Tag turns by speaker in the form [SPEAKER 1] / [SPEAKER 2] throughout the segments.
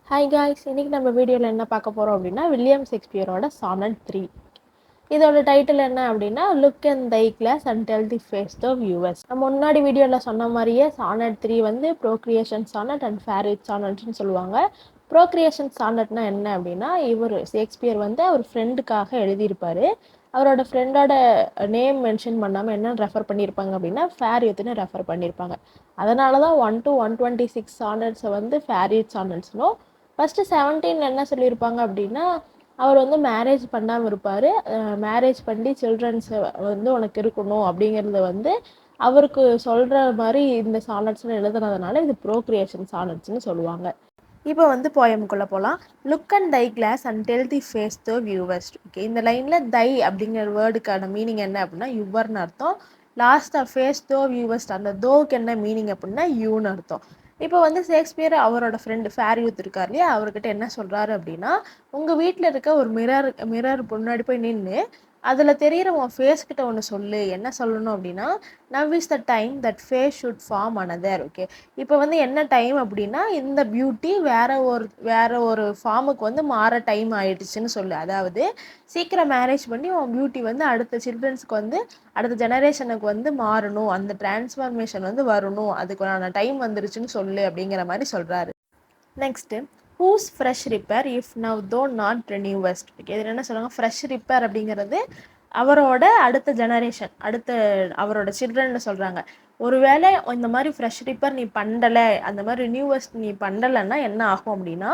[SPEAKER 1] Hi guys, இன்றைக்கி நம்ம வீடியோவில் என்ன பார்க்க போகிறோம் அப்படின்னா வில்லியம் ஷேக்ஸ்பியரோட சானட் 3. இதோட டைட்டில் என்ன அப்படின்னா look and thy glass and tell the face thou வியூவர்ஸ். நம்ம முன்னாடி வீடியோவில் சொன்ன மாதிரியே சானட் 3 வந்து ப்ரோக்ரியேஷன் சானட் அண்ட் ஃபேரிட் சானட்னு சொல்லுவாங்க. ப்ரோக்ரியேஷன் சானட்னா என்ன அப்படின்னா, இவர் ஷேக்ஸ்பியர் வந்து அவர் ஃப்ரெண்டுக்காக எழுதியிருப்பார். அவரோட ஃப்ரெண்டோட நேம் மென்ஷன் பண்ணாமல் என்ன ரெஃபர் பண்ணியிருப்பாங்க அப்படின்னா ஃபேரியட்னு ரெஃபர் பண்ணியிருப்பாங்க. அதனால தான் 1 to 126 சானட்ஸை வந்து ஃபேரிட் சானட்ஸ்னும், ஃபஸ்ட்டு 17 என்ன சொல்லியிருப்பாங்க அப்படின்னா, அவர் வந்து மேரேஜ் பண்ணாமல் இருப்பார். மேரேஜ் பண்ணி சில்ட்ரன்ஸ் வந்து உனக்கு இருக்கணும் அப்படிங்கிறத வந்து அவருக்கு சொல்கிற மாதிரி இந்த சானட்ஸ்னு எழுதுனதுனால இது ப்ரோக்ரியேஷன் சானட்ஸ்னு சொல்லுவாங்க. இப்போ வந்து போயமுக்குள்ளே போகலாம். Look and thy glass and tell the face thou வியூவர்ஸ். ஓகே, இந்த லைனில் தை அப்படிங்கிற வேர்டுக்கான மீனிங் என்ன அப்படின்னா யுவர்னு அர்த்தம். லாஸ்ட்டாக ஃபேஸ் தோ வியூவர்ஸ், அந்த தோக்கு என்ன மீனிங் அப்படின்னா யூன்னு அர்த்தம். இப்போ வந்து ஷேக்ஸ்பியர் அவரோட ஃப்ரெண்டு ஃபேரியூத் இருக்கார் இல்லையா, அவர்கிட்ட என்ன சொல்கிறாரு அப்படின்னா, உங்கள் வீட்டில் இருக்க ஒரு மிரர் முன்னாடி போய் நின்று அதில் தெரிகிற உன் ஃபேஸ்கிட்ட ஒன்று சொல்லு. என்ன சொல்லணும் அப்படின்னா, now is the time that face should form another. Okay, இப்போ வந்து என்ன டைம் அப்படின்னா, இந்த பியூட்டி வேற ஒரு ஃபார்முக்கு வந்து மாற டைம் ஆயிடுச்சுன்னு சொல்லு. அதாவது சீக்கிரம் மேரேஜ் பண்ணி உன் பியூட்டி வந்து அடுத்த சில்ட்ரன்ஸுக்கு வந்து அடுத்த ஜெனரேஷனுக்கு வந்து மாறணும், அந்த டிரான்ஸ்ஃபார்மேஷன் வந்து வரணும், அதுக்கான டைம் வந்துருச்சுன்னு சொல்லு அப்படிங்கிற மாதிரி சொல்கிறாரு. Next, whose fresh repair if now thou not renewest. Okay, இதில் என்ன சொல்கிறாங்க, ஃப்ரெஷ் ரிப்பேர் அப்படிங்கிறது அவரோட அடுத்த ஜெனரேஷன், அவரோட சில்ட்ரன்னு சொல்கிறாங்க. ஒருவேளை இந்த மாதிரி ஃப்ரெஷ் ரிப்பேர் நீ பண்ணலை, அந்த மாதிரி ரினியூவஸ்ட் நீ பண்ணலைன்னா என்ன ஆகும் அப்படின்னா,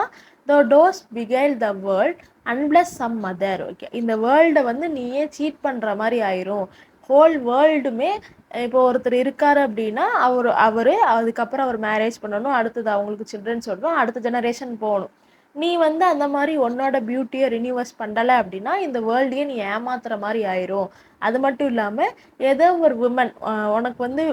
[SPEAKER 1] thou dost beguile the world unbless some mother. Okay, இந்த வேர்ல்டை வந்து நீயே சீட் பண்ணுற மாதிரி ஆயிரும். ஹோல் வேர்ல்டுமே இப்போ ஒருத்தர் இருக்கார் அப்படின்னா அவர் அதுக்கப்புறம் அவர் மேரேஜ் பண்ணணும், அடுத்தது அவங்களுக்கு சில்ட்ரன் சொல்லணும், அடுத்த ஜெனரேஷன் போகணும். நீ வந்து அந்த மாதிரி உன்னோட பியூட்டியை ரினியூவஸ் பண்ணலை அப்படின்னா இந்த வேர்ல்டையே நீ ஏமாத்துற மாதிரி ஆயிரும். அது மட்டும் இல்லாமல் ஏதோ ஒரு விமன் உனக்கு வந்து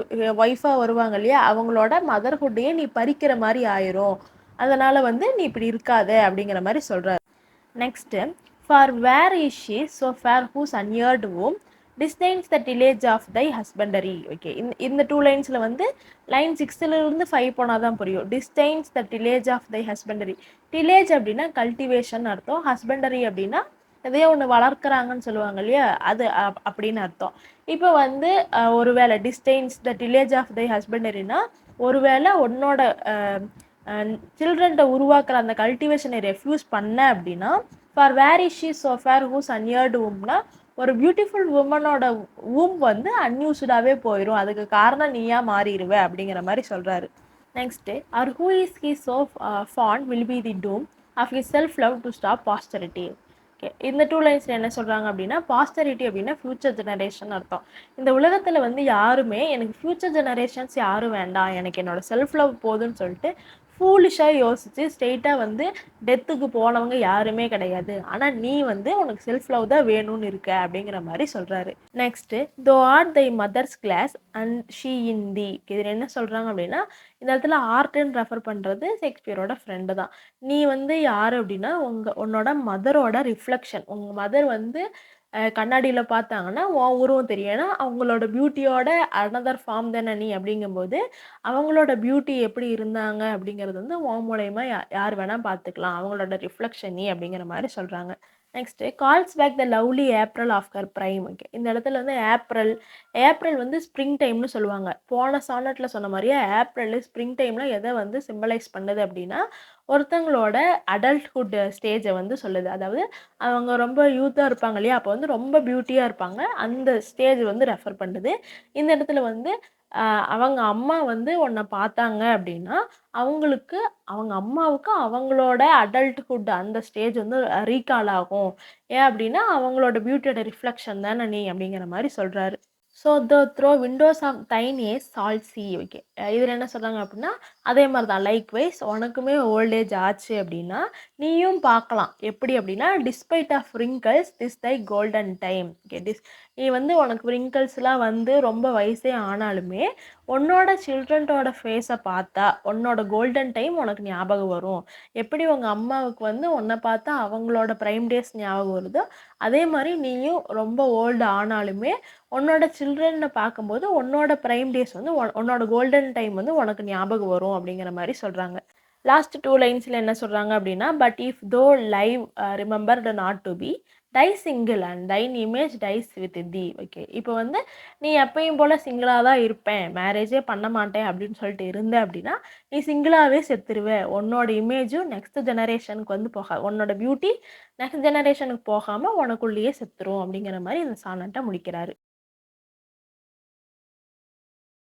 [SPEAKER 1] ஒய்ஃபாக வருவாங்க இல்லையா, அவங்களோட மதர்ஹுட்டையே நீ பறிக்கிற மாதிரி ஆயிரும். அதனால் வந்து நீ இப்படி இருக்காத அப்படிங்கிற மாதிரி சொல்கிறார். Next, for where is she so fair whose uneared womb disdains the tillage of thy husbandry. Okay, இந்த 2 லைன்ஸில் வந்து லைன் 6லேருந்து 5 போனால் தான் புரியும். disdains the tillage of thy husbandry. tillage அப்படின்னா கல்டிவேஷன் அர்த்தம், ஹஸ்பண்டரி அப்படின்னா எதையோ ஒன்று வளர்க்குறாங்கன்னு சொல்லுவாங்க இல்லையா, அது அப்படின்னு அர்த்தம். இப்போ வந்து ஒருவேளை disdains the tillage of thy husbandryனா ஒருவேளை உன்னோட சில்ட்ரன்ட்ட உருவாக்குற அந்த கல்டிவேஷனை ரெஃப்யூஸ் பண்ண அப்படின்னா, for where is she so fair whose uneared womb ஒரு பியூட்டிஃபுல் உமனோட womb வந்து அன்யூஸ்டாகவே போயிடும், அதுக்கு காரணம் நீயா மாறிடுவே அப்படிங்கிற மாதிரி சொல்கிறாரு. Next, or who is he so fond will be the tomb of his self love to stop posterity. Okay, இந்த 2 லைன்ஸில் என்ன சொல்கிறாங்க அப்படின்னா, பாஸ்டரிட்டி அப்படின்னா ஃப்யூச்சர் ஜெனரேஷன் அர்த்தம். இந்த உலகத்தில் வந்து யாருமே எனக்கு ஃப்யூச்சர் ஜெனரேஷன்ஸ் யாரும் வேண்டாம், எனக்கு என்னோட செல்ஃப் லவ் போதுன்னு சொல்லிட்டு ஃபூலிஷாக யோசித்து ஸ்ட்ரெயிட்டாக வந்து டெத்துக்கு போனவங்க யாருமே கிடையாது. ஆனால் நீ வந்து உனக்கு செல்ஃப் லவ் தான் வேணும்னு இருக்க அப்படிங்கிற மாதிரி சொல்கிறாரு. Next, thou art thy mother's glass and she in thee. இதில் என்ன சொல்கிறாங்க அப்படின்னா, இந்த இடத்துல ஆர்ட்ன்னு ரெஃபர் பண்ணுறது ஷேக்ஸ்பியரோட ஃப்ரெண்டு தான். நீ வந்து யார் அப்படின்னா உன்னோட மதரோட ரிஃப்ளெக்ஷன். உங்கள் மதர் வந்து கண்ணாடியில் பார்த்தாங்கன்னா உன் உருவம் தெரியும். ஏன்னா அவங்களோட பியூட்டியோட அனதர் ஃபார்ம் தானே நீ. அப்படிங்கும்போது அவங்களோட பியூட்டி எப்படி இருந்தாங்க அப்படிங்கிறது வந்து உன் மூலயமா யார் வேணால் பார்த்துக்கலாம், அவங்களோட ரிஃப்ளெக்ஷன் நீ அப்படிங்கிற மாதிரி சொல்கிறாங்க. Next, calls back the lovely April of her prime. Okay, இந்த இடத்துல வந்து ஏப்ரல் வந்து ஸ்ப்ரிங் டைம்னு சொல்லுவாங்க. போன சானட்டில் சொன்ன மாதிரியே ஏப்ரல் ஸ்ப்ரிங் டைமில் எதை வந்து சிம்பலைஸ் பண்ணுது அப்படின்னா ஒருத்தங்களோட அடல்ட்ஹுட் ஸ்டேஜை வந்து சொல்லுது. அதாவது அவங்க ரொம்ப யூத்தாக இருப்பாங்க இல்லையா, அப்போ வந்து ரொம்ப பியூட்டியாக இருப்பாங்க, அந்த ஸ்டேஜ் வந்து ரெஃபர் பண்ணுது. இந்த இடத்துல வந்து அவங்க அம்மா வந்து உன்னை பார்த்தாங்க அப்படின்னா அவங்க அம்மாவுக்கு அவங்களோட அடல்ட்ஹுட் அந்த ஸ்டேஜ் வந்து ரீகால் ஆகும். ஏன் அப்படின்னா அவங்களோட பியூட்டியோட ரிஃப்ளெக்ஷன் தானே நீ அப்படிங்கிற மாதிரி சொல்கிறாரு. So through windows of thine age shall see. Okay, இதில் என்ன சொல்கிறாங்க அப்படின்னா அதே மாதிரி தான் லைக்வைஸ் உனக்குமே ஓல்டேஜ் ஆச்சு அப்படின்னா நீயும் பார்க்கலாம். எப்படி அப்படின்னா despite of wrinkles this thy golden time. Okay, நீ வந்து உனக்கு ரிங்கிள்ஸ்லாம் வந்து ரொம்ப வயசே ஆனாலுமே உன்னோட சில்ட்ரன்ட்டோட ஃபேஸை பார்த்தா உன்னோட கோல்டன் டைம் உனக்கு ஞாபகம் வரும். எப்படி உங்கள் அம்மாவுக்கு வந்து உன்னை பார்த்தா அவங்களோட ப்ரைம் டேஸ் ஞாபகம் வருதோ அதே மாதிரி நீயும் ரொம்ப ஓல்டு ஆனாலுமே உன்னோட சில்ட்ரனை பார்க்கும்போது உன்னோட ப்ரைம் டேஸ் வந்து உன்னோட கோல்டன் டைம் வந்து உனக்கு ஞாபகம் வரும் அப்படிங்கிற மாதிரி சொல்கிறாங்க. லாஸ்ட் 2 லைன்ஸ்ல என்ன சொல்றாங்க அப்படின்னா, "but if thou live remembered not to be, die single and thine image dies with thee." Okay. இப்போ வந்து நீ எப்பயும் போல சிங்கிளா தான் இருப்பேன், மேரேஜே பண்ண மாட்டேன் அப்படின்னு சொல்லிட்டு இருந்த அப்படின்னா, நீ சிங்கிளாவே செத்துருவ. உன்னோட இமேஜும் நெக்ஸ்ட் ஜெனரேஷனுக்கு வந்து உன்னோட பியூட்டி நெக்ஸ்ட் ஜெனரேஷனுக்கு போகாம உனக்குள்ளேயே செத்துரும் அப்படிங்கிற மாரி இந்த சானட்ட முடிக்கிறாரு.